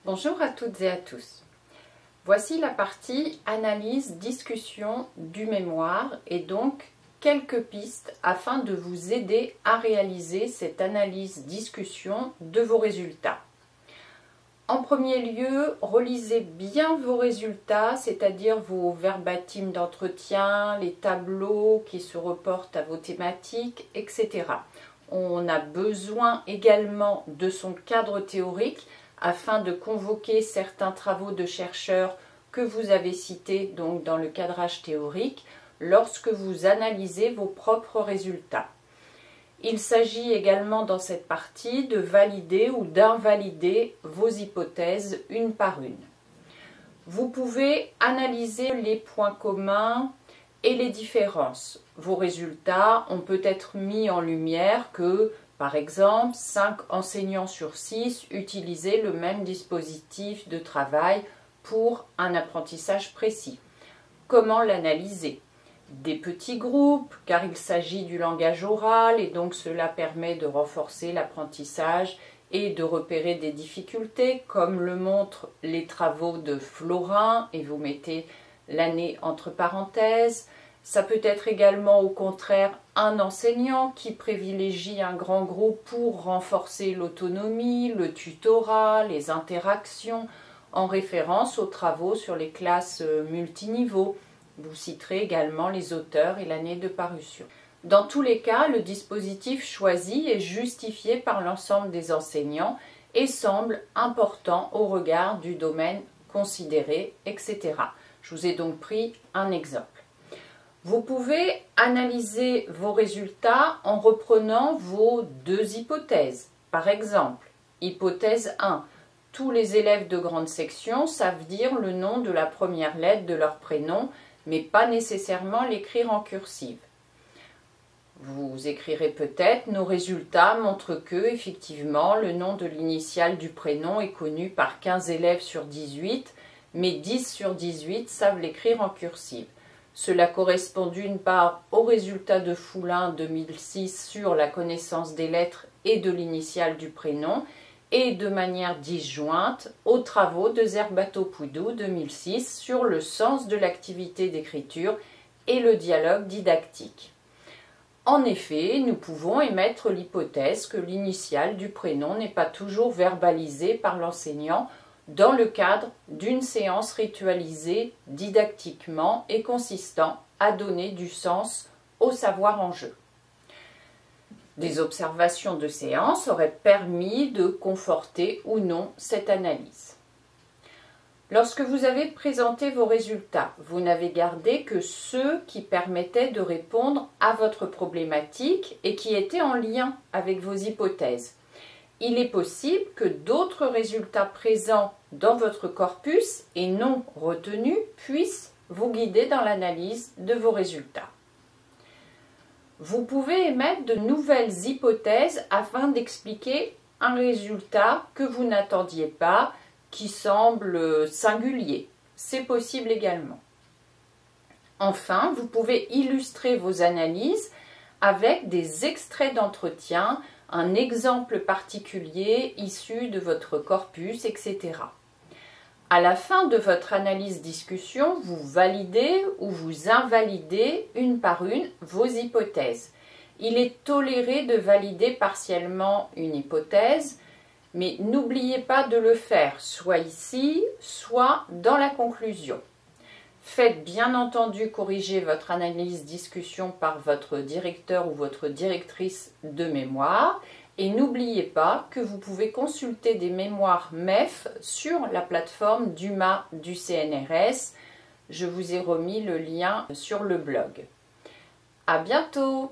Bonjour à toutes et à tous. Voici la partie analyse, discussion du mémoire et donc quelques pistes afin de vous aider à réaliser cette analyse, discussion de vos résultats. En premier lieu, relisez bien vos résultats, c'est-à-dire vos verbatims d'entretien, les tableaux qui se reportent à vos thématiques, etc. On a besoin également de son cadre théorique afin de convoquer certains travaux de chercheurs que vous avez cités donc dans le cadrage théorique lorsque vous analysez vos propres résultats. Il s'agit également dans cette partie de valider ou d'invalider vos hypothèses une par une. Vous pouvez analyser les points communs et les différences. Vos résultats ont peut être mis en lumière que, par exemple, 5 enseignants sur 6 utilisaient le même dispositif de travail pour un apprentissage précis. Comment l'analyser? Des petits groupes, car il s'agit du langage oral et donc cela permet de renforcer l'apprentissage et de repérer des difficultés, comme le montrent les travaux de Florin, et vous mettez l'année entre parenthèses. Ça peut être également au contraire un enseignant qui privilégie un grand groupe pour renforcer l'autonomie, le tutorat, les interactions, en référence aux travaux sur les classes multiniveaux. Vous citerez également les auteurs et l'année de parution. Dans tous les cas, le dispositif choisi est justifié par l'ensemble des enseignants et semble important au regard du domaine considéré, etc. Je vous ai donc pris un exemple. Vous pouvez analyser vos résultats en reprenant vos deux hypothèses. Par exemple, hypothèse 1. Tous les élèves de grande section savent dire le nom de la première lettre de leur prénom, mais pas nécessairement l'écrire en cursive. Vous écrirez peut-être « Nos résultats montrent que, effectivement, le nom de l'initiale du prénom est connu par 15 élèves sur 18, mais 10 sur 18 savent l'écrire en cursive. » Cela correspond d'une part au résultat de Foulin 2006 sur la connaissance des lettres et de l'initiale du prénom et de manière disjointe aux travaux de Zerbato-Pouidou 2006 sur le sens de l'activité d'écriture et le dialogue didactique. En effet, nous pouvons émettre l'hypothèse que l'initiale du prénom n'est pas toujours verbalisée par l'enseignant dans le cadre d'une séance ritualisée didactiquement et consistant à donner du sens au savoir en jeu. Des observations de séance auraient permis de conforter ou non cette analyse. Lorsque vous avez présenté vos résultats, vous n'avez gardé que ceux qui permettaient de répondre à votre problématique et qui étaient en lien avec vos hypothèses. Il est possible que d'autres résultats présents dans votre corpus et non retenus puissent vous guider dans l'analyse de vos résultats. Vous pouvez émettre de nouvelles hypothèses afin d'expliquer un résultat que vous n'attendiez pas, qui semble singulier. C'est possible également. Enfin, vous pouvez illustrer vos analyses avec des extraits d'entretien, un exemple particulier issu de votre corpus, etc. À la fin de votre analyse-discussion, vous validez ou vous invalidez une par une vos hypothèses. Il est toléré de valider partiellement une hypothèse, mais n'oubliez pas de le faire, soit ici, soit dans la conclusion. Faites bien entendu corriger votre analyse-discussion par votre directeur ou votre directrice de mémoire et n'oubliez pas que vous pouvez consulter des mémoires MEF sur la plateforme DUMA du CNRS. Je vous ai remis le lien sur le blog. À bientôt!